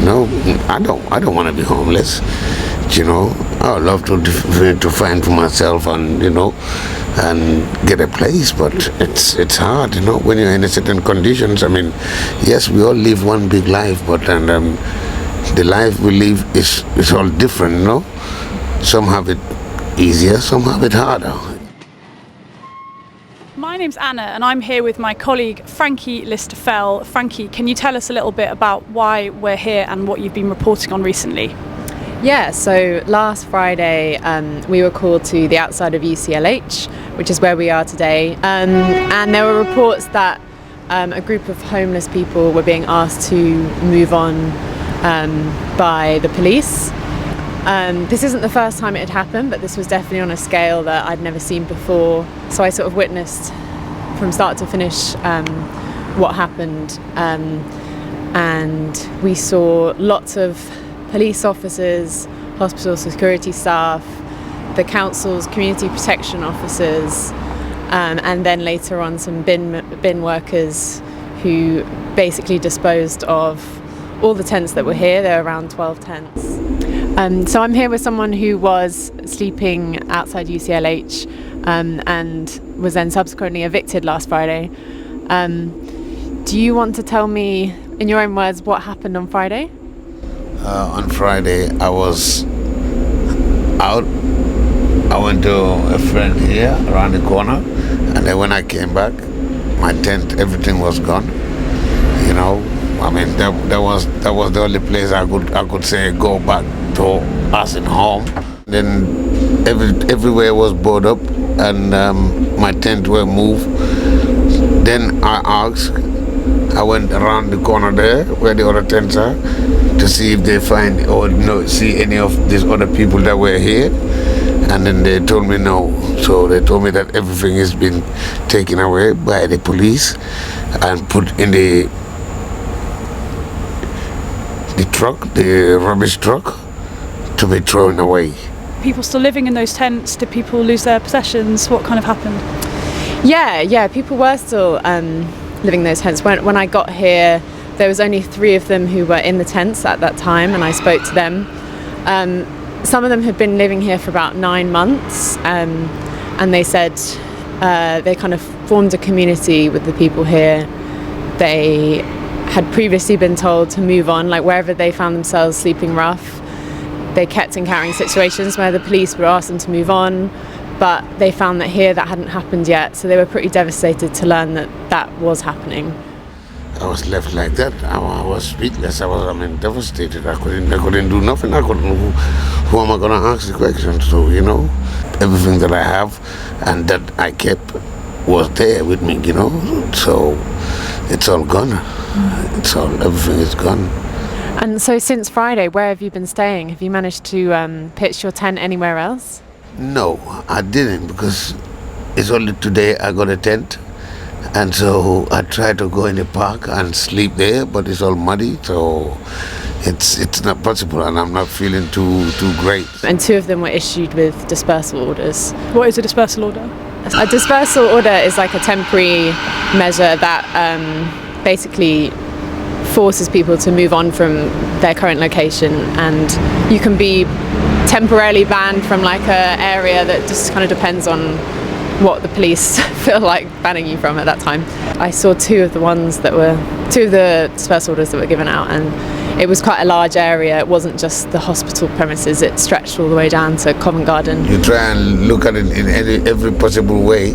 I don't want to be homeless. I would love to find for myself and and get a place, but it's hard, when you're in a certain conditions. I mean, yes, we all live one big life, but the life we live is all different, Some have it easier, some have it harder. My name's Anna and I'm here with my colleague Frankie Lister-Fell. Frankie, can you tell us a little bit about why we're here and what you've been reporting on recently? Yeah, so last Friday we were called to the outside of UCLH, which is where we are today, and there were reports that a group of homeless people were being asked to move on by the police. This isn't the first time it had happened, but this was definitely on a scale that I'd never seen before. So I sort of witnessed from start to finish what happened, and we saw lots of police officers, hospital security staff, the council's community protection officers, and then later on some bin workers who basically disposed of all the tents that were here. There were around 12 tents. So I'm here with someone who was sleeping outside UCLH and was then subsequently evicted last Friday. Do you want to tell me, in your own words, what happened on Friday? On Friday, I was out. I went to a friend here around the corner, and then when I came back, my tent, everything was gone. I mean, that was the only place I could say go back to us in home. Then everywhere was boarded up, and my tent were moved. Then I went around the corner there where the other tents are to see if they find or see any of these other people that were here, and then they told me no. So they told me that everything has been taken away by the police and put in the truck, the rubbish truck, to be thrown away. People still living in those tents? Did people lose their possessions? What kind of happened? Yeah, people were still living in those tents. When I got here, there was only 3 of them who were in the tents at that time, and I spoke to them. Some of them had been living here for about 9 months, and they said they kind of formed a community with the people here. They had previously been told to move on, like wherever they found themselves sleeping rough. They kept encountering situations where the police would ask them to move on, but they found that here that hadn't happened yet, so they were pretty devastated to learn that was happening. I was left like that. I was speechless. I was devastated. I couldn't do nothing. Who am I going to ask the questions to, Everything that I have and that I kept was there with me, So it's all gone. Everything is gone. And so since Friday, where have you been staying? Have you managed to pitch your tent anywhere else? No, I didn't, because it's only today I got a tent. And so I tried to go in the park and sleep there, but it's all muddy, so it's not possible, and I'm not feeling too great. And 2 of them were issued with dispersal orders. What is a dispersal order? A dispersal order is like a temporary measure that basically forces people to move on from their current location, and you can be temporarily banned from like an area that just kind of depends on what the police feel like banning you from at that time. I saw 2 of the dispersal orders that were given out, and it was quite a large area. It wasn't just the hospital premises, it stretched all the way down to Covent Garden. You try and look at it in every possible way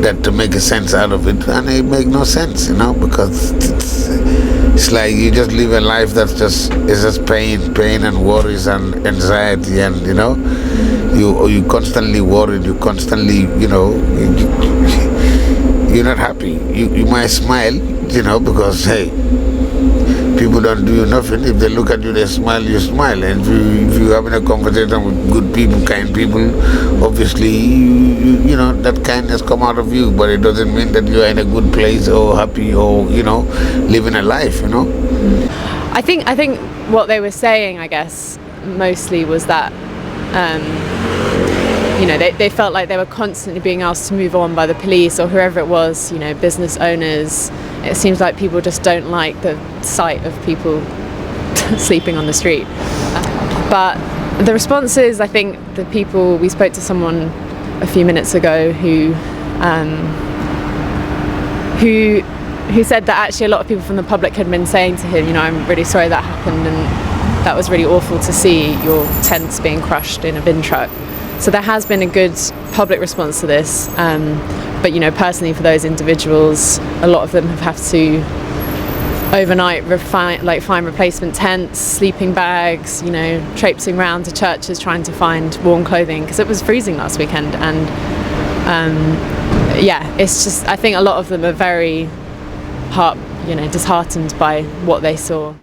that to make a sense out of it, and it makes no sense, because it's like you just live a life that's just pain and worries and anxiety, and you constantly worried, you constantly you're not happy. You might smile, because hey, people don't do you nothing. If they look at you, they smile, you smile. And if you're having a conversation with good people, kind people, obviously that kindness come out of you, but it doesn't mean that you're in a good place or happy or living a life. I think what they were saying, I guess, mostly was that they felt like they were constantly being asked to move on by the police or whoever it was, business owners. It seems like people just don't like the sight of people sleeping on the street. But the responses, I think we spoke to someone a few minutes ago who said that actually a lot of people from the public had been saying to him, I'm really sorry that happened, and that was really awful to see your tents being crushed in a bin truck. So there has been a good public response to this, but personally for those individuals, a lot of them have had to overnight find replacement tents, sleeping bags, traipsing around to churches trying to find warm clothing because it was freezing last weekend. And it's just, I think a lot of them are very disheartened by what they saw.